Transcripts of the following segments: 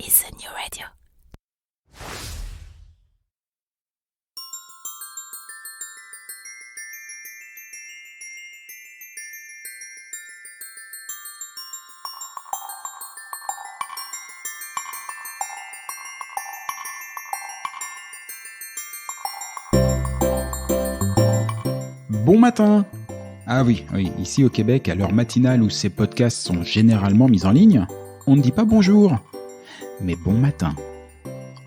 is the new radio. Bon matin! Ah oui, ici au Québec, à l'heure matinale où ces podcasts sont généralement mis en ligne, on ne dit pas bonjour, mais bon matin.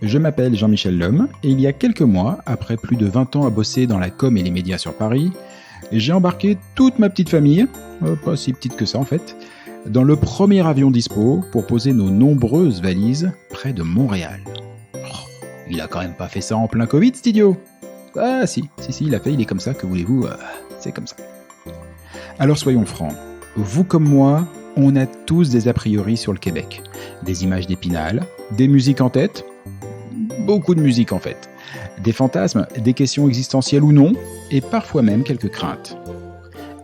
Je m'appelle Jean-Michel Lhomme et il y a quelques mois, après plus de 20 ans à bosser dans la com et les médias sur Paris, j'ai embarqué toute ma petite famille, pas si petite que ça en fait, dans le premier avion dispo pour poser nos nombreuses valises près de Montréal. Oh, il a quand même pas fait ça en plein Covid, cet idiot! Ah si, il a fait, il est comme ça, que voulez-vous, c'est comme ça. Alors soyons francs, vous comme moi, on a tous des a priori sur le Québec. Des images d'Épinal, des musiques en tête, beaucoup de musique en fait. Des fantasmes, des questions existentielles ou non, et parfois même quelques craintes.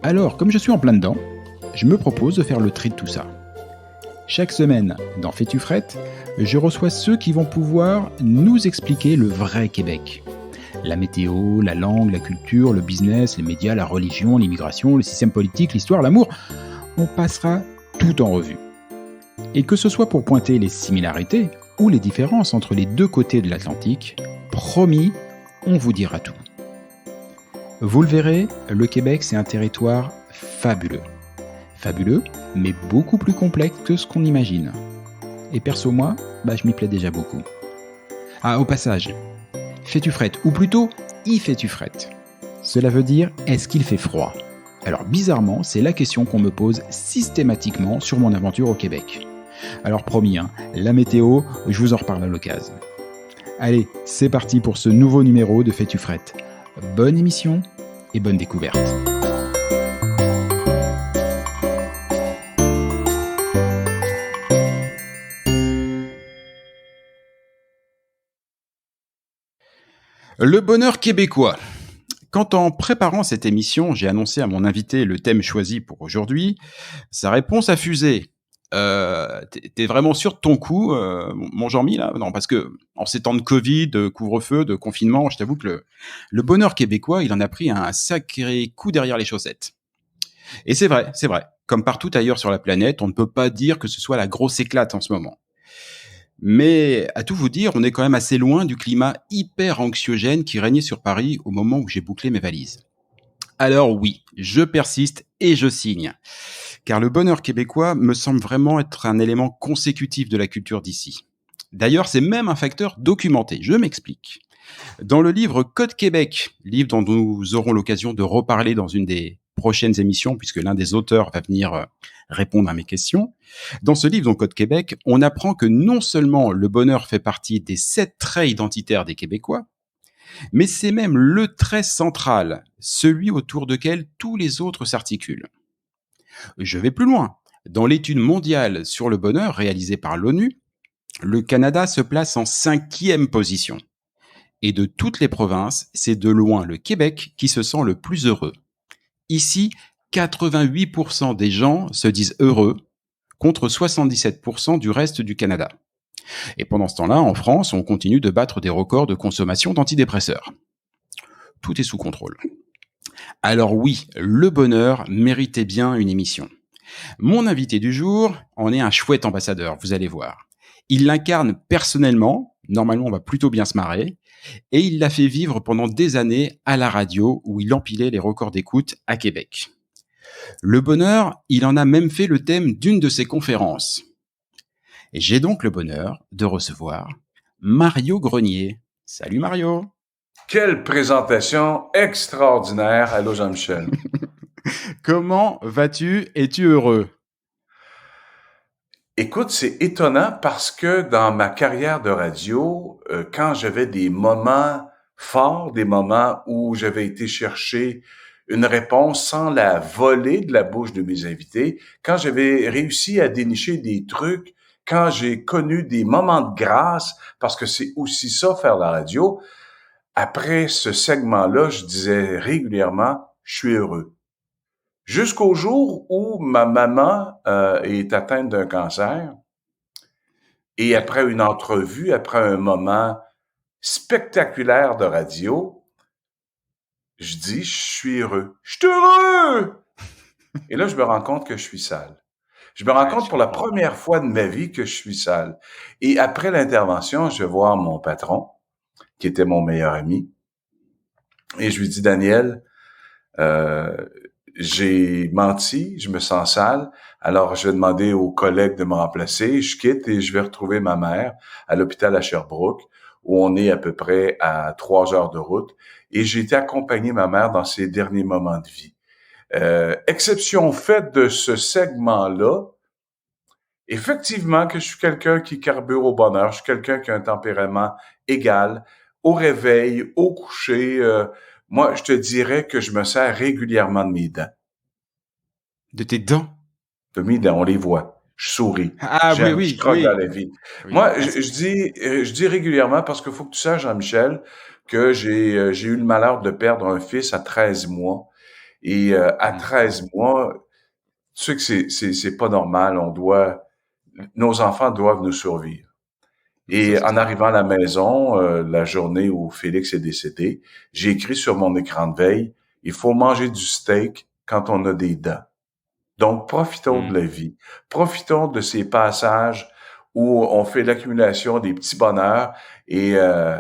Alors, comme je suis en plein dedans, je me propose de faire le tri de tout ça. Chaque semaine, dans Fais-tu frette, je reçois ceux qui vont pouvoir nous expliquer le vrai Québec. La météo, la langue, la culture, le business, les médias, la religion, l'immigration, le système politique, l'histoire, l'amour. On passera tout en revue. Et que ce soit pour pointer les similarités ou les différences entre les deux côtés de l'Atlantique, promis, on vous dira tout. Vous le verrez, le Québec, c'est un territoire fabuleux. Fabuleux, mais beaucoup plus complexe que ce qu'on imagine. Et perso, moi, je m'y plais déjà beaucoup. Ah, au passage, fais-tu frette, ou plutôt, y fais-tu frette? Cela veut dire, est-ce qu'il fait froid? Alors bizarrement, c'est la question qu'on me pose systématiquement sur mon aventure au Québec. Alors promis, la météo, je vous en reparle à l'occasion. Allez, c'est parti pour ce nouveau numéro de Fais-tu frette. Bonne émission et bonne découverte. Le bonheur québécois. Quand en préparant cette émission, j'ai annoncé à mon invité le thème choisi pour aujourd'hui, sa réponse a fusé. T'es vraiment sûr de ton coup, mon Jean-Mi, là? Non, parce que en ces temps de Covid, de couvre-feu, de confinement, je t'avoue que le bonheur québécois, il en a pris un sacré coup derrière les chaussettes. Et c'est vrai. Comme partout ailleurs sur la planète, on ne peut pas dire que ce soit la grosse éclate en ce moment. Mais à tout vous dire, on est quand même assez loin du climat hyper anxiogène qui régnait sur Paris au moment où j'ai bouclé mes valises. Alors oui, je persiste et je signe. Car le bonheur québécois me semble vraiment être un élément consécutif de la culture d'ici. D'ailleurs, c'est même un facteur documenté. Je m'explique. Dans le livre Code Québec, livre dont nous aurons l'occasion de reparler dans une des prochaines émissions, puisque l'un des auteurs va venir répondre à mes questions. Dans ce livre, donc Code Québec, on apprend que non seulement le bonheur fait partie des 7 traits identitaires des Québécois, mais c'est même le trait central, celui autour duquel tous les autres s'articulent. Je vais plus loin. Dans l'étude mondiale sur le bonheur réalisée par l'ONU, le Canada se place en 5e position. Et de toutes les provinces, c'est de loin le Québec qui se sent le plus heureux. Ici, 88% des gens se disent heureux, contre 77% du reste du Canada. Et pendant ce temps-là, en France, on continue de battre des records de consommation d'antidépresseurs. Tout est sous contrôle. Alors oui, le bonheur méritait bien une émission. Mon invité du jour en est un chouette ambassadeur, vous allez voir. Il l'incarne personnellement, normalement on va plutôt bien se marrer, et il l'a fait vivre pendant des années à la radio où il empilait les records d'écoute à Québec. Le bonheur, il en a même fait le thème d'une de ses conférences. Et j'ai donc le bonheur de recevoir Mario Grenier. Salut Mario! Quelle présentation extraordinaire! Allô Jean-Michel. Comment vas-tu? Es-tu heureux? Écoute, c'est étonnant parce que dans ma carrière de radio, quand j'avais des moments forts, des moments où j'avais été chercher une réponse sans la voler de la bouche de mes invités, quand j'avais réussi à dénicher des trucs, quand j'ai connu des moments de grâce, parce que c'est aussi ça faire la radio, après ce segment-là, je disais régulièrement, je suis heureux. Jusqu'au jour où ma maman est atteinte d'un cancer. Et après une entrevue, après un moment spectaculaire de radio, je dis, je suis heureux. Je suis heureux! Et là, je me rends compte que je suis sale. Je me rends Ouais, compte je pour la comprends. première fois de ma vie que je suis sale. Et après l'intervention, je vais voir mon patron, qui était mon meilleur ami, et je lui dis, Daniel, euh, j'ai menti, je me sens sale, alors je vais demander aux collègues de me remplacer, je quitte et je vais retrouver ma mère à l'hôpital à Sherbrooke, où on est à peu près à 3 heures de route, et j'ai été accompagner ma mère dans ses derniers moments de vie. Exception faite de ce segment-là, effectivement que je suis quelqu'un qui carbure au bonheur, je suis quelqu'un qui a un tempérament égal, au réveil, au coucher. Moi, je te dirais que je me sers régulièrement de mes dents. De tes dents? De mes dents, on les voit. Je souris. Ah oui, J'aime, je oui, croque dans oui. la vie. Oui. Moi, Ah, je dis régulièrement parce qu'il faut que tu saches, Jean-Michel, que j'ai eu le malheur de perdre un fils à 13 mois. Et à mmh, 13 mois, tu sais que c'est pas normal. Nos enfants doivent nous survivre. ça Et c'est en sûr. arrivant à la maison, la journée où Félix est décédé, j'ai écrit sur mon écran de veille, il faut manger du steak quand on a des dents. Donc, profitons de Mmh. la vie. Profitons de ces passages où on fait l'accumulation des petits bonheurs et, euh,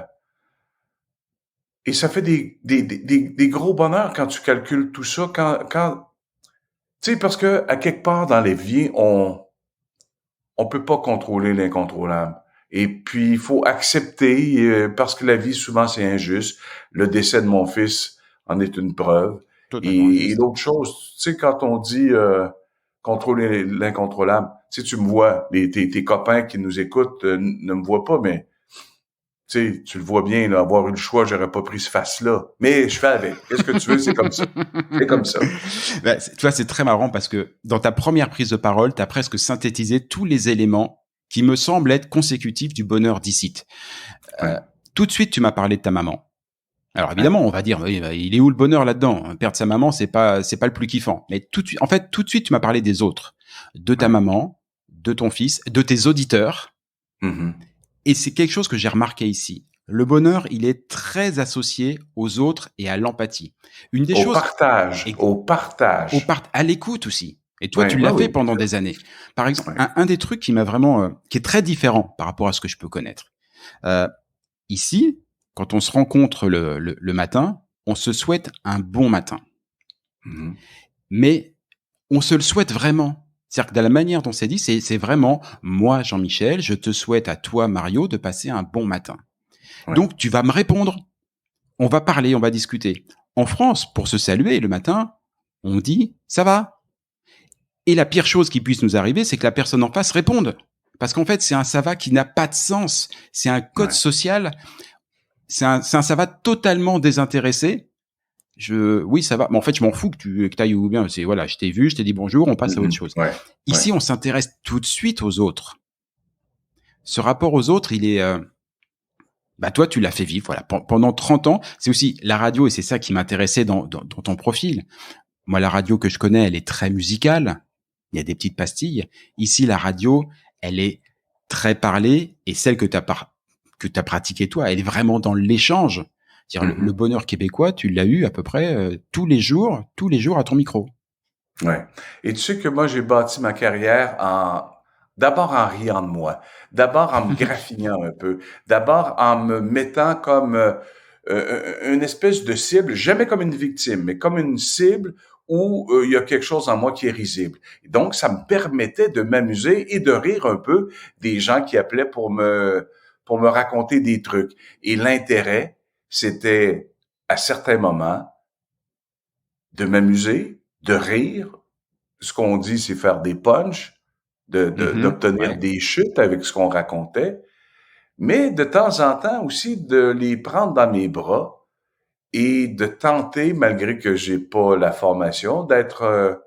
et ça fait des gros bonheurs quand tu calcules tout ça, tu sais, parce que à quelque part dans les vies, on peut pas contrôler l'incontrôlable. Et puis, il faut accepter, parce que la vie, souvent, c'est injuste. Le décès de mon fils en est une preuve. Totalement Et injuste. l'autre chose, tu sais, quand on dit contrôler l'incontrôlable, tu sais, tu me vois, tes copains qui nous écoutent ne me voient pas, mais tu sais, tu le vois bien, là, avoir eu le choix, j'aurais pas pris ce face-là. Mais je fais avec. Qu'est-ce que tu veux, c'est comme ça. C'est comme ça. Bah, tu vois, c'est très marrant parce que dans ta première prise de parole, tu as presque synthétisé tous les éléments qui me semblent être consécutifs du bonheur d'Icite. Ouais, Tout de suite, tu m'as parlé de ta maman. Alors ouais, évidemment, on va dire, oui, bah, il est où le bonheur là-dedans? Perdre sa maman, c'est pas le plus kiffant. Mais tout de suite, en fait, tout de suite, tu m'as parlé des autres, de ta ouais. maman, de ton fils, de tes auditeurs. Mhm. Et c'est quelque chose que j'ai remarqué ici. Le bonheur, il est très associé aux autres et à l'empathie. Une des Au choses, partage, et au partage. à l'écoute aussi. Et toi, Ouais, tu ouais, l'as oui, fait bien pendant sûr. des années. Par exemple, Ouais. un des trucs qui m'a vraiment, qui est très différent par rapport à ce que je peux connaître. Euh, Ici, quand on se rencontre le matin, on se souhaite un bon matin. Mhm. Mais on se le souhaite vraiment. C'est-à-dire que dans la manière dont c'est dit, c'est vraiment moi, Jean-Michel, je te souhaite à toi, Mario, de passer un bon matin. Ouais. Donc, tu vas me répondre. On va parler, on va discuter. En France, pour se saluer le matin, on dit ça va. Et la pire chose qui puisse nous arriver, c'est que la personne en face réponde. Parce qu'en fait, c'est un ça va qui n'a pas de sens. C'est un code Ouais. social. C'est un ça va totalement désintéressé. Oui, ça va. Mais en fait, je m'en fous que t'ailles ou bien. C'est, voilà, je t'ai vu, je t'ai dit bonjour, on passe à autre Mhm. chose. Ouais. Ouais. Ici, on s'intéresse tout de suite aux autres. Ce rapport aux autres, il est, bah, toi, tu l'as fait vivre, voilà, pendant 30 ans. C'est aussi la radio, et c'est ça qui m'intéressait dans ton profil. Moi, la radio que je connais, elle est très musicale. Il y a des petites pastilles. Ici, la radio, elle est très parlée, et celle que t'as pratiquée toi, elle est vraiment dans l'échange. C'est-à-dire le Mhm. bonheur québécois, tu l'as eu à peu près tous les jours à ton micro. Ouais. Et tu sais que moi, j'ai bâti ma carrière d'abord en riant de moi, d'abord en me graffinant un peu, d'abord en me mettant comme une espèce de cible, jamais comme une victime, mais comme une cible où il y a quelque chose en moi qui est risible. Et donc, ça me permettait de m'amuser et de rire un peu des gens qui appelaient pour me raconter des trucs. Et l'intérêt, c'était à certains moments de m'amuser, de rire. Ce qu'on dit, c'est faire des punchs, d'obtenir Ouais. des chutes avec ce qu'on racontait, mais de temps en temps aussi de les prendre dans mes bras et de tenter, malgré que j'ai pas la formation, d'être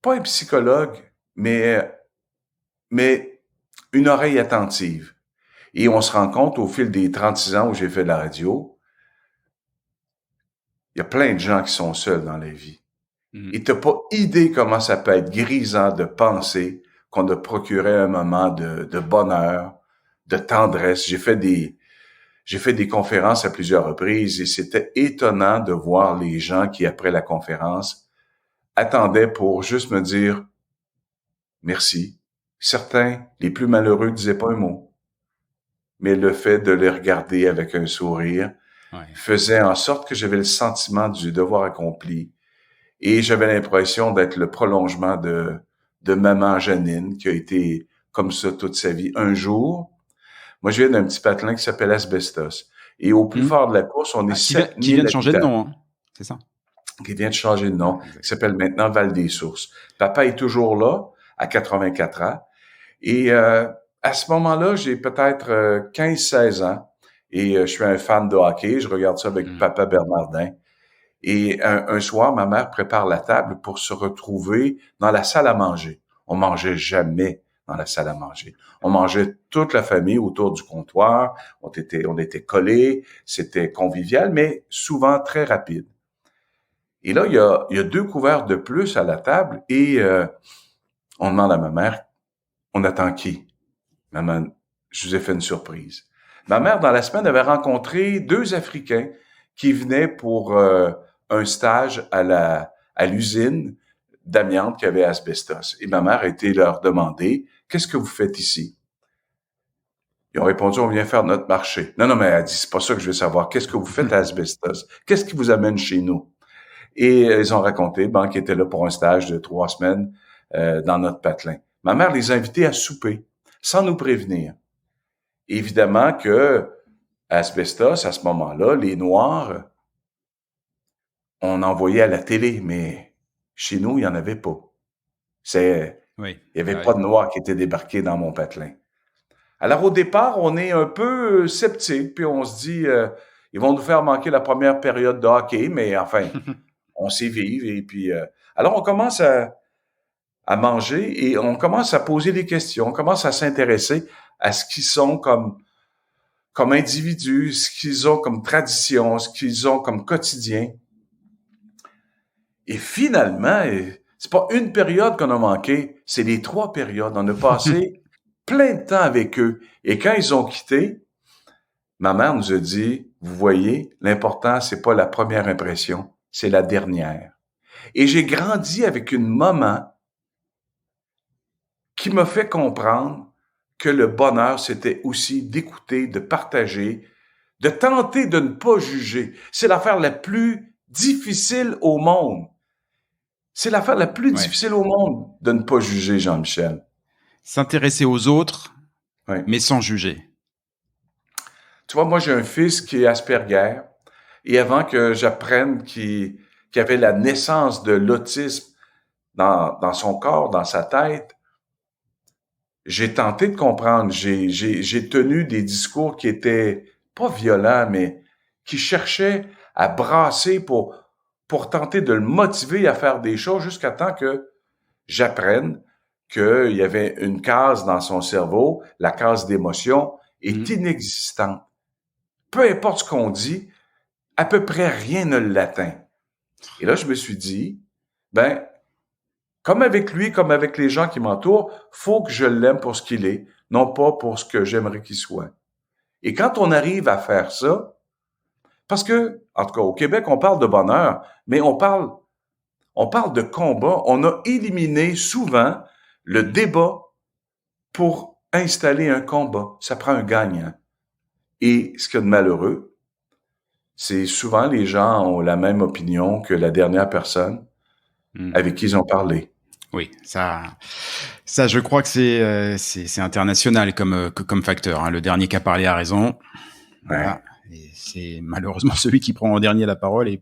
pas un psychologue, mais une oreille attentive. Et on se rend compte au fil des 36 ans où j'ai fait de la radio, il y a plein de gens qui sont seuls dans la vie. Mhm. Et t'as pas idée comment ça peut être grisant de penser qu'on a procuré un moment de bonheur, de tendresse. J'ai fait des conférences à plusieurs reprises et c'était étonnant de voir les gens qui, après la conférence, attendaient pour juste me dire merci. Certains, les plus malheureux, disaient pas un mot, mais le fait de les regarder avec un sourire faisait en sorte que j'avais le sentiment du devoir accompli et j'avais l'impression d'être le prolongement de maman Janine qui a été comme ça toute sa vie. Un jour, moi je viens d'un petit patelin qui s'appelle Asbestos et au plus fort de la course, on est qui vient 7000 de changer de habitants. nom, hein. C'est ça? Qui vient de changer de nom, qui s'appelle maintenant Val-des-Sources. Papa est toujours là, à 84 ans. Et à ce moment-là, j'ai peut-être 15-16 ans. Et je suis un fan de hockey. Je regarde ça avec Papa Bernardin. Et un soir, ma mère prépare la table pour se retrouver dans la salle à manger. On mangeait jamais dans la salle à manger. On mangeait toute la famille autour du comptoir. On était collés. C'était convivial, mais souvent très rapide. Et là, il y a 2 couverts de plus à la table et on demande à ma mère, on attend qui? Maman, je vous ai fait une surprise. Ma mère, dans la semaine, avait rencontré 2 Africains qui venaient pour un stage à l'usine d'amiante qu'il y avait à Asbestos. Et ma mère a été leur demander, qu'est-ce que vous faites ici? Ils ont répondu, on vient faire notre marché. Non, mais elle dit, c'est pas ça que je veux savoir. Qu'est-ce que vous faites à Asbestos? Qu'est-ce qui vous amène chez nous? Et ils ont raconté, qu'ils étaient là pour un stage de 3 semaines dans notre patelin. Ma mère les a invités à souper, sans nous prévenir. Évidemment que à Asbestos, à ce moment-là, les Noirs, on envoyait à la télé, mais chez nous, il n'y en avait pas. Il y avait pas de Noirs qui étaient débarqués dans mon patelin. Alors, au départ, on est un peu sceptique, puis on se dit, ils vont nous faire manquer la première période de hockey, mais enfin... on sait vivre et puis alors on commence à manger et on commence à poser des questions, on commence à s'intéresser à ce qu'ils sont comme individus, ce qu'ils ont comme tradition, ce qu'ils ont comme quotidien. Et finalement, c'est pas une période qu'on a manqué, c'est les 3 périodes. On a passé plein de temps avec eux. Et quand ils ont quitté, ma mère nous a dit, vous voyez, l'important, c'est pas la première impression, c'est la dernière. Et j'ai grandi avec une maman qui m'a fait comprendre que le bonheur, c'était aussi d'écouter, de partager, de tenter de ne pas juger. C'est l'affaire la plus difficile au monde. C'est l'affaire la plus difficile au monde de ne pas juger, Jean-Michel. S'intéresser aux autres, mais sans juger. Tu vois, moi, j'ai un fils qui est Asperger. Et avant que j'apprenne qu'il avait la naissance de l'autisme dans son corps, dans sa tête, j'ai tenté de comprendre. J'ai tenu des discours qui étaient pas violents, mais qui cherchaient à brasser pour tenter de le motiver à faire des choses jusqu'à temps que j'apprenne qu'il y avait une case dans son cerveau, la case d'émotion, est inexistante. Peu importe ce qu'on dit, à peu près rien ne l'atteint. Et là, je me suis dit, comme avec lui, comme avec les gens qui m'entourent, faut que je l'aime pour ce qu'il est, non pas pour ce que j'aimerais qu'il soit. Et quand on arrive à faire ça, parce que, en tout cas, au Québec, on parle de bonheur, mais on parle de combat. On a éliminé souvent le débat pour installer un combat. Ça prend un gagnant. Et ce qu'il y a de malheureux, c'est souvent les gens ont la même opinion que la dernière personne avec qui ils ont parlé. Oui, ça, je crois que c'est international comme facteur. Hein. Le dernier qui a parlé a raison. Voilà. Et c'est malheureusement celui qui prend en dernier la parole et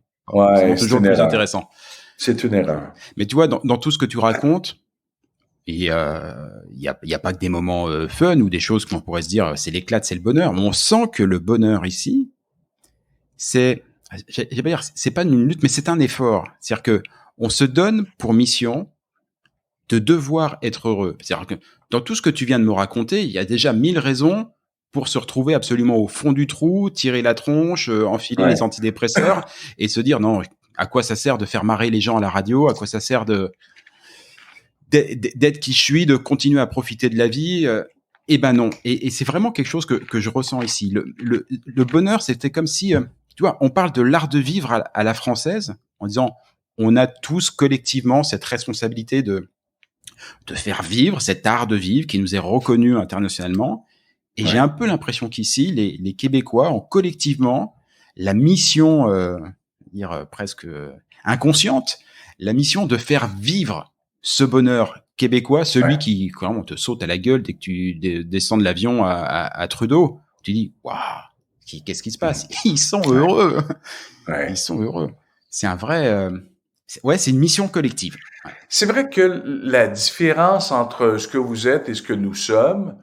c'est toujours plus intéressant. C'est une erreur. Mais tu vois, dans tout ce que tu racontes, il y a pas que des moments fun ou des choses qu'on pourrait se dire c'est l'éclate, c'est le bonheur. Mais on sent que le bonheur ici, c'est pas une lutte, mais c'est un effort. C'est-à-dire que on se donne pour mission de devoir être heureux. C'est-à-dire que dans tout ce que tu viens de me raconter, il y a déjà 1000 raisons pour se retrouver absolument au fond du trou, tirer la tronche, enfiler les antidépresseurs et se dire non, à quoi ça sert de faire marrer les gens à la radio, à quoi ça sert de d'être qui je suis, de continuer à profiter de la vie. Eh ben non. Et c'est vraiment quelque chose que je ressens ici. Le bonheur, c'était comme si, tu vois, on parle de l'art de vivre à la française, en disant, on a tous collectivement cette responsabilité de faire vivre cet art de vivre qui nous est reconnu internationalement. Et j'ai Ouais. un peu l'impression qu'ici, les Québécois ont collectivement la mission, presque inconsciente, la mission de faire vivre ce bonheur québécois, celui Ouais. qui, quand on te saute à la gueule dès que tu descends de l'avion à Trudeau. Tu dis, waouh, qu'est-ce qui se passe? Mhm. Ils sont Ouais. heureux. Ils Ouais. sont heureux. C'est un vrai, c'est une mission collective. Ouais. C'est vrai que la différence entre ce que vous êtes et ce que nous sommes,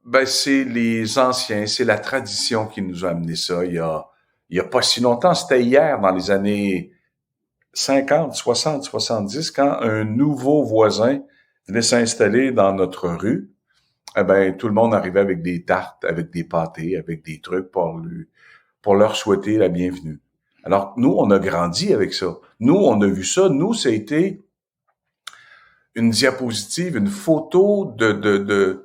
ben, c'est les anciens, c'est la tradition qui nous a amené ça il y a pas si longtemps. C'était hier, dans les années 50, 60, 70, quand un nouveau voisin venait s'installer dans notre rue. Eh ben, tout le monde arrivait avec des tartes, avec des pâtés, avec des trucs pour leur souhaiter la bienvenue. Alors, nous, on a grandi avec ça. Nous, on a vu ça. Nous, ça a été une diapositive, une photo de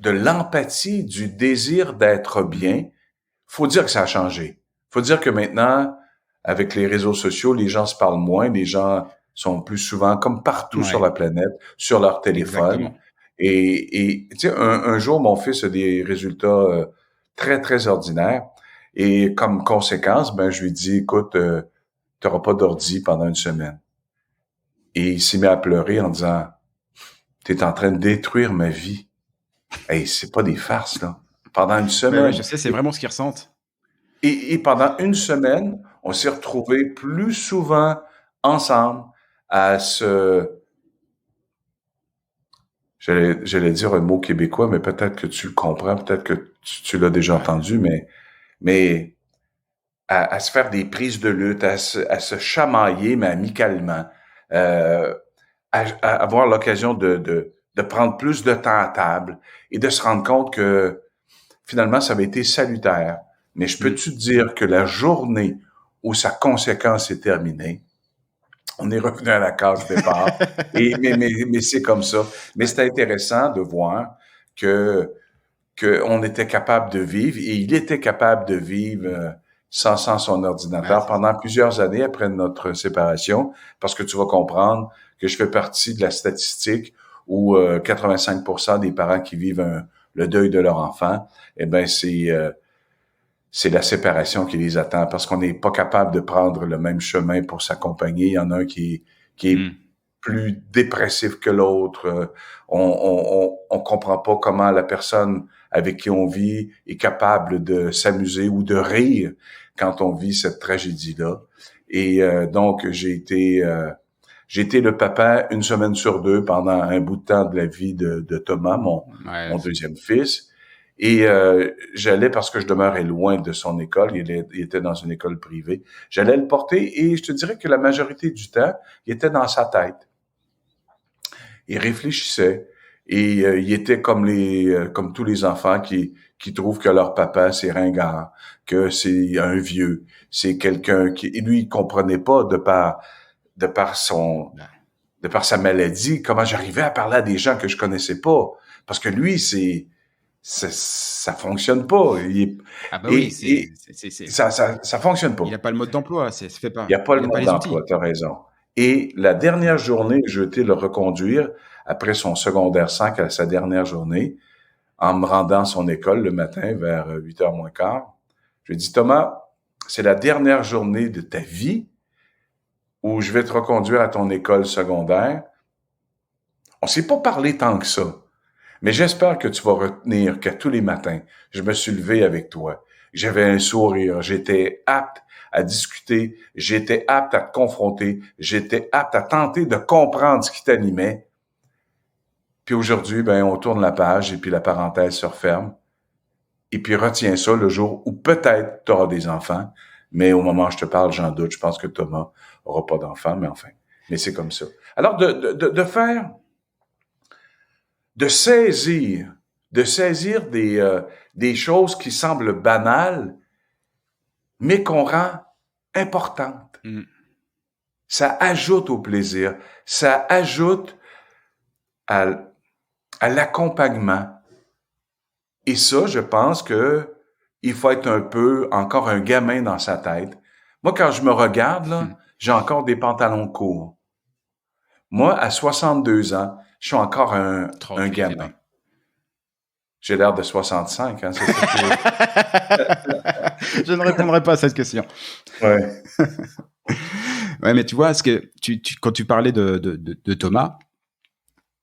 l'empathie, du désir d'être bien. Faut dire que ça a changé. Faut dire que maintenant, avec les réseaux sociaux, les gens se parlent moins, les gens sont plus souvent, comme partout sur Ouais, la planète, sur leur téléphone. exactement. Et tu sais, un jour, mon fils a des résultats très, très ordinaires. Et comme conséquence, ben, je lui dis, écoute, t'auras pas d'ordi pendant une semaine. Et il s'est mis à pleurer en disant, t'es en train de détruire ma vie. Hey, c'est pas des farces, là. Pendant une Ouais, je semaine. sais, c'est vraiment ce qu'ils ressentent. Et pendant une semaine, on s'est retrouvés plus souvent ensemble à se... J'allais dire un mot québécois, mais peut-être que tu le comprends, peut-être que tu l'as déjà Ouais. entendu, mais à se faire des prises de lutte, à se chamailler, mais amicalement, euh, à avoir l'occasion de prendre plus de temps à table et de se rendre compte que finalement, ça avait été salutaire. Mais je Mm. peux-tu te dire que la journée où sa conséquence est terminée, on est revenu à la case départ. Mais c'est comme ça. Mais Ouais. c'est intéressant de voir que qu'on était capable de vivre et il était capable de vivre sans son Ouais, ordinateur c'est ça. pendant plusieurs années après notre séparation, parce que tu vas comprendre que je fais partie de la statistique où 85% des parents qui vivent le deuil de leur enfant, eh ben c'est la séparation qui les attend parce qu'on n'est pas capable de prendre le même chemin pour s'accompagner. Il y en a un qui est Mm. plus dépressif que l'autre. On comprend pas comment la personne avec qui on vit est capable de s'amuser ou de rire quand on vit cette tragédie-là. Et donc, j'ai été le papa une semaine sur deux pendant un bout de temps de la vie de Thomas, Ouais, mon deuxième fils. Et j'allais, parce que je demeurais loin de son école, il était dans une école privée, j'allais le porter et je te dirais que la majorité du temps, il était dans sa tête. Il réfléchissait et il était comme comme tous les enfants qui trouvent que leur papa c'est ringard, que c'est un vieux, c'est quelqu'un qui lui il comprenait pas de par son ouais. de par sa maladie comment j'arrivais à parler à des gens que je connaissais pas parce que lui ça fonctionne pas. Ah bah oui, Et ça fonctionne il pas. a pas le mode d'emploi, ça fait Il n'y pas. a pas Il le a pas mode les d'emploi, outils. tu as raison. Et la dernière journée, j'ai été le reconduire après son secondaire 5 à sa dernière journée, en me rendant à son école le matin vers 8h moins quart. Je lui ai dit, Thomas, c'est la dernière journée de ta vie où je vais te reconduire à ton école secondaire. On s'est pas parlé tant que ça. Mais j'espère que tu vas retenir qu'à tous les matins, je me suis levé avec toi. J'avais un sourire, j'étais apte à discuter, j'étais apte à te confronter, j'étais apte à tenter de comprendre ce qui t'animait. Puis aujourd'hui, ben, on tourne la page et puis la parenthèse se referme. Et puis retiens ça le jour où peut-être tu auras des enfants. Mais au moment où je te parle, j'en doute. Je pense que Thomas aura pas d'enfants, mais enfin. Mais c'est comme ça. Alors, de faire de saisir, de saisir des choses qui semblent banales, mais qu'on rend importantes. Mm. Ça ajoute au plaisir, ça ajoute à, à l'accompagnement. Et ça, je pense que il faut être un peu encore un gamin dans sa tête. Moi, quand je me regarde, là, j'ai encore des pantalons courts. Moi, à 62 ans, je suis encore Oh, un tu les fais gamin. pas. J'ai l'air de 65, hein, c'est ça qui est... Je ne répondrai pas à cette question. Ouais, Ouais, mais tu vois, quand tu parlais de Thomas,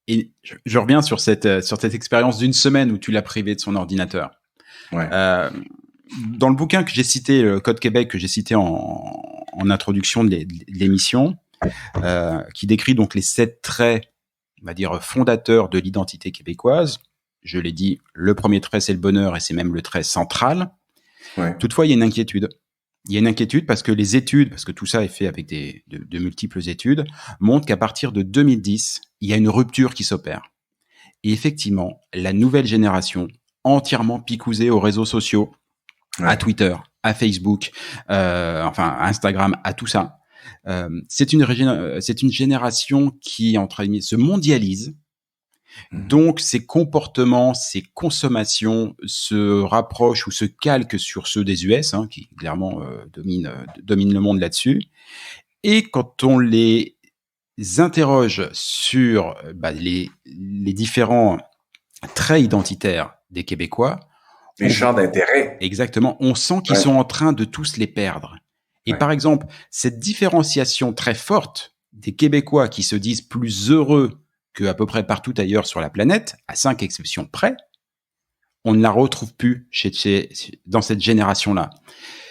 et je reviens sur cette expérience d'une semaine où tu l'as privé de son ordinateur. ouais, Euh, Dans le bouquin que j'ai cité, le Code Québec, que j'ai cité en introduction de l'émission, qui décrit donc les 7 traits, on va dire, fondateurs de l'identité québécoise. Je l'ai dit, le premier trait, c'est le bonheur, et c'est même le trait central. ouais. Toutefois, il y a une inquiétude. Il y a une inquiétude parce que les études, parce que tout ça est fait avec de multiples études, montrent qu'à partir de 2010, il y a une rupture qui s'opère. Et effectivement, la nouvelle génération, entièrement picousée aux réseaux sociaux, à Ouais. Twitter, à Facebook, enfin à Instagram, à tout ça, c'est une génération qui entre guillemets se mondialise. Mhm. Donc, ses comportements, ses consommations se rapprochent ou se calquent sur ceux des US, hein, qui clairement dominent le monde là-dessus. Et quand on les interroge sur les différents traits identitaires des Québécois, Les on, champs d'intérêt. exactement, on sent qu'ils Ouais, sont en train de tous les perdre. Et ouais, par exemple, cette différenciation très forte des Québécois qui se disent plus heureux qu'à peu près partout ailleurs sur la planète, à 5 exceptions près, on ne la retrouve plus dans cette génération-là.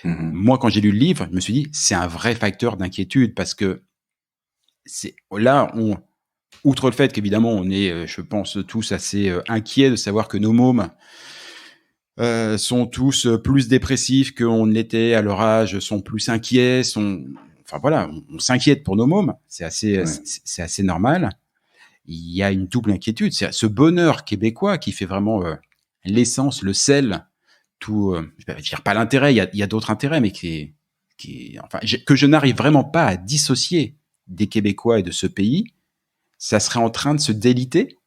mhm. Moi, quand j'ai lu le livre, je me suis dit, c'est un vrai facteur d'inquiétude parce que outre le fait qu'évidemment, on est, je pense, tous assez inquiets de savoir que nos mômes sont tous plus dépressifs qu'on ne l'était à leur âge, sont plus inquiets, enfin voilà, on s'inquiète pour nos mômes, Ouais. c'est assez normal. Il y a une double inquiétude, c'est ce bonheur québécois qui fait vraiment l'essence, le sel, tout, je vais dire pas l'intérêt, il y a d'autres intérêts, mais enfin, que je n'arrive vraiment pas à dissocier des Québécois et de ce pays, ça serait en train de se déliter.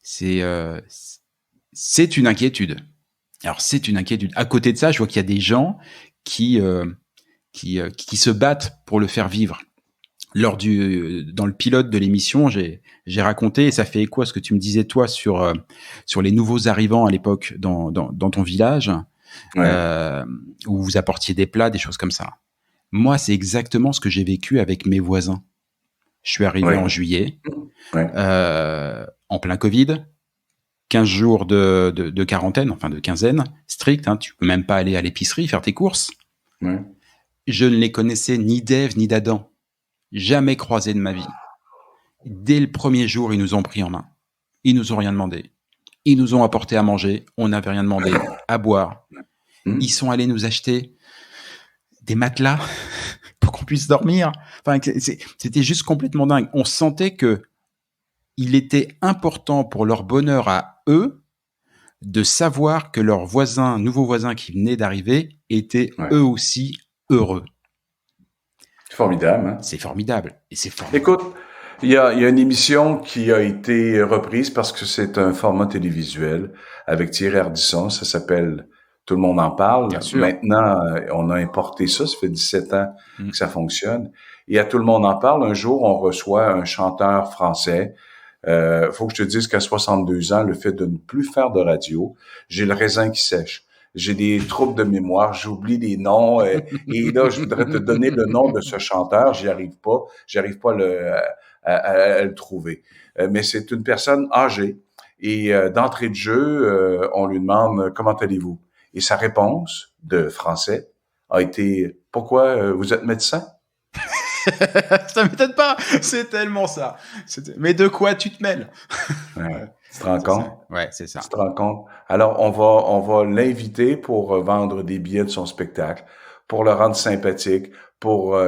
C'est euh, c'est une inquiétude. Alors c'est une inquiétude. À côté de ça, je vois qu'il y a des gens qui euh, qui se battent pour le faire vivre. Dans le pilote de l'émission, j'ai raconté, et ça fait écho à ce que tu me disais toi sur les nouveaux arrivants à l'époque dans ton village, Ouais. euh, où vous apportiez des plats, des choses comme ça. Moi, c'est exactement ce que j'ai vécu avec mes voisins. Je suis arrivé Ouais. en juillet, Ouais. en plein Covid, 15 jours de quarantaine, enfin de quinzaine, stricte, hein, tu peux même pas aller à l'épicerie faire tes courses. Ouais. Je ne les connaissais ni d'Ève ni d'Adam, jamais croisés de ma vie. Dès le premier jour, ils nous ont pris en main. Ils nous ont rien demandé. Ils nous ont apporté à manger, on n'avait rien demandé, à boire. Ils Hmm. sont allés nous acheter des matelas pour qu'on puisse dormir. Enfin, c'était juste complètement dingue. On sentait que il était important pour leur bonheur à eux de savoir que leurs voisins, nouveaux voisins qui venaient d'arriver, étaient Ouais. eux aussi heureux. C'est formidable, hein? C'est formidable. Et c'est formidable. Écoute, il y a une émission qui a été reprise parce que c'est un format télévisuel avec Thierry Ardisson. Ça s'appelle Tout le monde en Bien parle. sûr. Maintenant, on a importé ça. Ça fait 17 ans Mm. que ça fonctionne. Et à Tout le monde en parle, un jour, on reçoit un chanteur français. Faut que je te dise qu'à 62 ans, le fait de ne plus faire de radio, j'ai le raisin qui sèche. J'ai des troubles de mémoire, j'oublie des noms. Et là, je voudrais te donner le nom de ce chanteur, j'y arrive pas. J'arrive pas à le trouver. Mais c'est une personne âgée. Et d'entrée de jeu, on lui demande comment allez-vous? Et sa réponse de français a été pourquoi vous êtes médecin? Ça m'étonne pas. C'est tellement ça. Mais de quoi tu te mêles? Ouais. Ouais, Tu te rends c'est ça. compte? Ouais, c'est ça. Tu te rends compte? Alors, on va l'inviter pour vendre des billets de son spectacle, pour le rendre sympathique, pour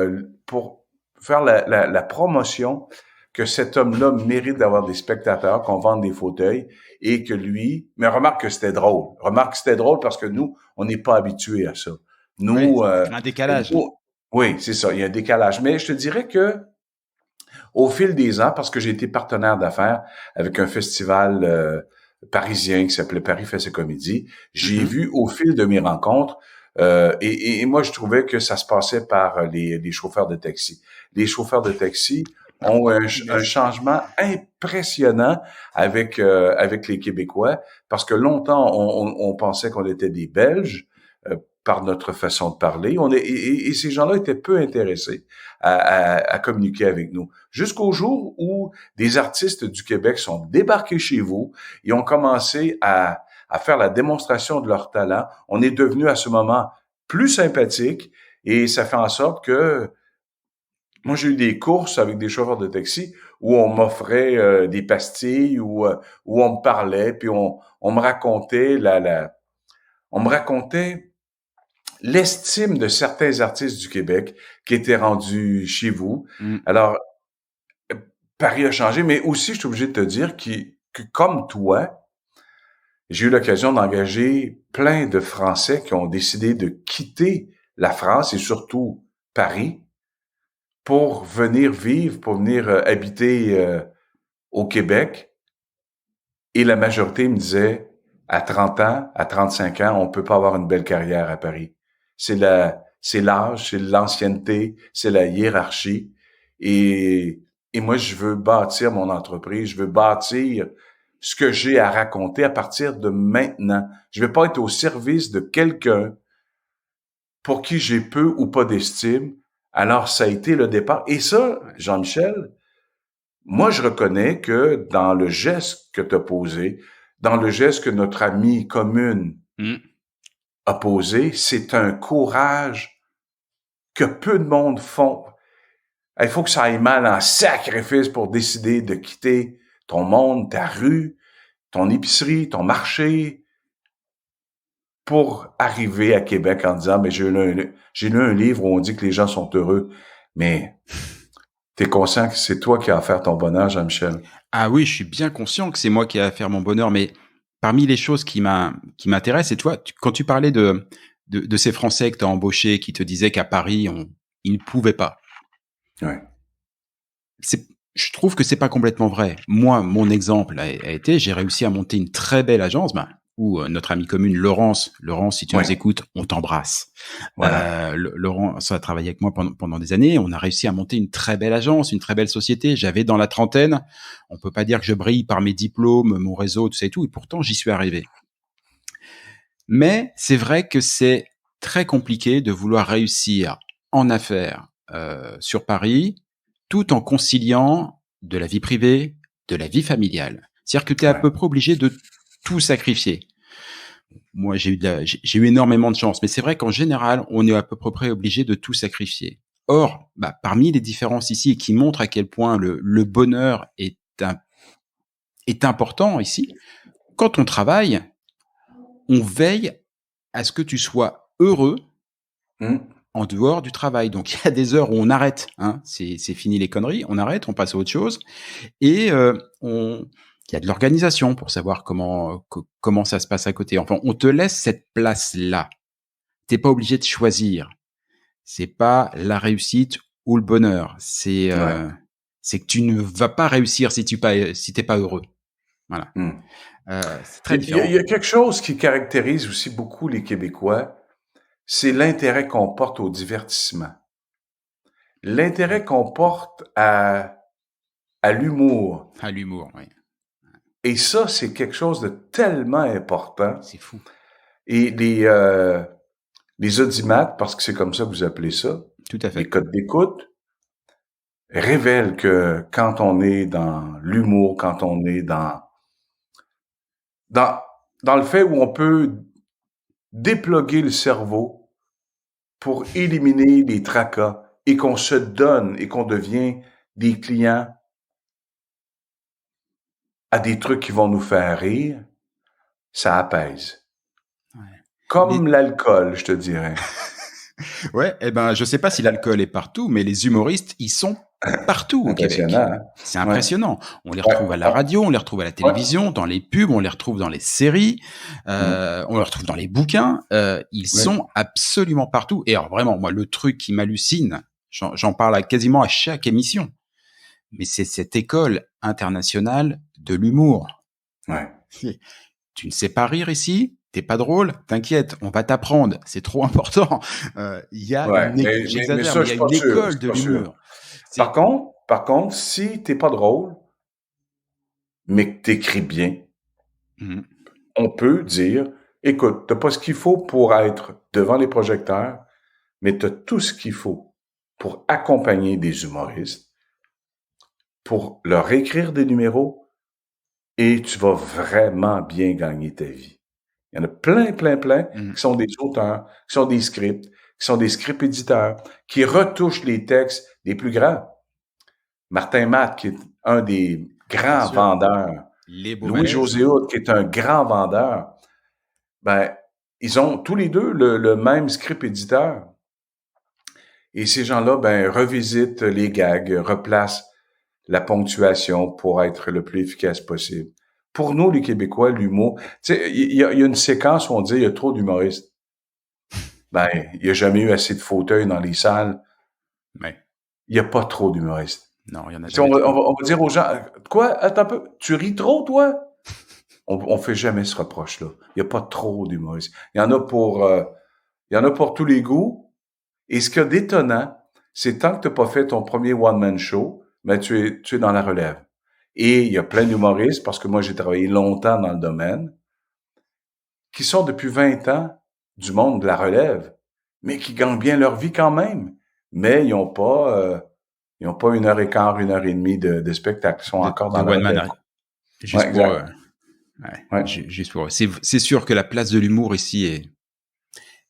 faire la promotion que cet homme-là mérite d'avoir des spectateurs, qu'on vende des fauteuils et que lui, mais remarque que c'était drôle. Remarque que c'était drôle parce que nous, on n'est pas habitués à ça. Oui, Nous, ça crée un décalage. oui, c'est ça, il y a un décalage. Mais je te dirais que au fil des ans, parce que j'ai été partenaire d'affaires avec un festival parisien qui s'appelait Paris fait ses comédies, j'ai Mhm. vu au fil de mes rencontres, et moi je trouvais que ça se passait par les chauffeurs de taxi. Les chauffeurs de taxi ont un Punaise. changement impressionnant avec les Québécois, parce que longtemps on pensait qu'on était des Belges, par notre façon de parler. Et ces gens-là étaient peu intéressés à communiquer avec nous. Jusqu'au jour où des artistes du Québec sont débarqués chez vous et ont commencé à faire la démonstration de leur talent. On est devenu à ce moment plus sympathique et ça fait en sorte que moi, j'ai eu des courses avec des chauffeurs de taxi où on m'offrait des pastilles, où on me parlait, puis on me racontait on me racontait l'estime de certains artistes du Québec qui étaient rendus chez vous. Mm. Alors, Paris a changé, mais aussi, je suis obligé de te dire que comme toi, j'ai eu l'occasion d'engager plein de Français qui ont décidé de quitter la France et surtout Paris pour venir vivre, pour venir habiter au Québec. Et la majorité me disait, à 30 ans, à 35 ans, on peut pas avoir une belle carrière à Paris. C'est l'âge, c'est l'ancienneté, c'est la hiérarchie. Et, et moi, je veux bâtir mon entreprise, je veux bâtir ce que j'ai à raconter à partir de maintenant. Je vais pas être au service de quelqu'un pour qui j'ai peu ou pas d'estime. Alors, ça a été le départ. Et ça, Ouais. Jean-Michel, moi, je reconnais que dans le geste que tu as posé, dans le geste que notre amie commune Mm. a posé, c'est un courage que peu de monde font. Il faut que ça aille mal en sacrifice pour décider de quitter ton monde, ta rue, ton épicerie, ton marché, pour arriver à Québec en disant, mais j'ai lu un livre où on dit que les gens sont heureux. Mais t'es conscient que c'est toi qui as à faire ton bonheur, Jean-Michel. Ah oui, je suis bien conscient que c'est moi qui ai à faire mon bonheur, mais parmi les choses qui m'intéressent, et toi, quand tu parlais de ces Français que tu as embauchés, qui te disaient qu'à Paris, ils ne pouvaient pas. Ouais. Je trouve que c'est pas complètement vrai. Moi, mon exemple a été, j'ai réussi à monter une très belle agence, où notre amie commune Laurence, si tu Oui. nous écoutes, on t'embrasse. Voilà. Laurence a travaillé avec moi pendant des années. On a réussi à monter une très belle agence, une très belle société. J'avais dans la trentaine. On peut pas dire que je brille par mes diplômes, mon réseau, tout ça et tout. Et pourtant, j'y suis arrivé. Mais c'est vrai que c'est très compliqué de vouloir réussir en affaires sur Paris, tout en conciliant de la vie privée, de la vie familiale. C'est-à-dire que tu es à Ouais. peu près obligé de tout sacrifier. Moi, j'ai eu énormément de chance, mais c'est vrai qu'en général, on est à peu près obligé de tout sacrifier. Or, parmi les différences ici, et qui montrent à quel point le bonheur est important ici, quand on travaille, on veille à ce que tu sois heureux Hum. en dehors du travail. Donc, il y a des heures où on arrête, hein, c'est fini les conneries, on arrête, on passe à autre chose, et il y a de l'organisation pour savoir comment ça se passe à côté. Enfin, on te laisse cette place-là. T'es pas obligé de choisir. C'est pas la réussite ou le bonheur. Ouais. C'est que tu ne vas pas réussir si t'es pas heureux. Voilà. Hum. C'est très Il différent. y a quelque chose qui caractérise aussi beaucoup les Québécois, c'est l'intérêt qu'on porte au divertissement. Ouais. L'intérêt qu'on porte à l'humour. À l'humour, oui. Et ça, c'est quelque chose de tellement important. C'est fou. Et les audimates, parce que c'est comme ça que vous appelez ça, Tout à les fait. codes d'écoute, révèlent que quand on est dans l'humour, quand on est dans, dans le fait où on peut déploguer le cerveau pour éliminer les tracas et qu'on se donne et qu'on devient des clients à des trucs qui vont nous faire rire, ça apaise. Ouais. Comme Les... l'alcool, je te dirais. Ouais, je sais pas si l'alcool est partout, mais les humoristes, ils sont partout au Québec. Impressionnant, hein? C'est Ouais, impressionnant. On les ouais, retrouve à la ouais, radio, on les retrouve à la ouais. télévision, dans les pubs, on les retrouve dans les séries, Mmh. on les retrouve dans les bouquins. Ils Oui. sont absolument partout. Et alors vraiment, moi, le truc qui m'hallucine, j'en parle quasiment à chaque émission, mais c'est cette école internationale de l'humour. Ouais. Tu ne sais pas rire ici, t'es pas drôle, t'inquiète, on va t'apprendre, c'est trop important. Il y a Ouais, mais j'exagère, ça, mais il je y a suis pas une sûr, je école suis de pas sûr. l'humour. C'est Par contre, si t'es pas drôle, mais que t'écris bien, Mhm. on peut dire, écoute, t'as pas ce qu'il faut pour être devant les projecteurs, mais t'as tout ce qu'il faut pour accompagner des humoristes, pour leur écrire des numéros, et tu vas vraiment bien gagner ta vie. Il y en a plein, plein, plein Mhm. qui sont des auteurs, qui sont des scripts, qui sont des script éditeurs, qui retouchent les textes les plus grands. Martin Matt, qui est un des Bien grands sûr, vendeurs, les Beauvalaises. Louis-José Hood, qui est un grand vendeur, ben, ils ont tous les deux le même script éditeur. Et ces gens-là, ben, revisitent les gags, replacent la ponctuation pour être le plus efficace possible. Pour nous, les Québécois, l'humour, tu sais, il y a une séquence où on dit il y a trop d'humoristes. Ben, il n'y a jamais eu assez de fauteuils dans les salles. Ouais. Il n'y a pas trop d'humoristes. Non, il y en a Tu sais, jamais trop. on va dire aux gens, quoi, attends un peu, tu ris trop, toi? On fait jamais ce reproche-là. Il n'y a pas trop d'humoristes. Il y en a pour tous les goûts. Et ce qui est d'étonnant, c'est tant que tu n'as pas fait ton premier one-man show, ben, tu es dans la relève. Et il y a plein d'humoristes, parce que moi, j'ai travaillé longtemps dans le domaine, qui sont depuis 20 ans du monde de la relève, mais qui gagnent bien leur vie quand même. Mais ils ont pas 1 heure et quart, 1 heure et demie de spectacle. Ils sont encore De dans la one relève, man, quoi. Ouais, juste pour exact. ouais, Ouais. juste pour eux. C'est sûr que la place de l'humour ici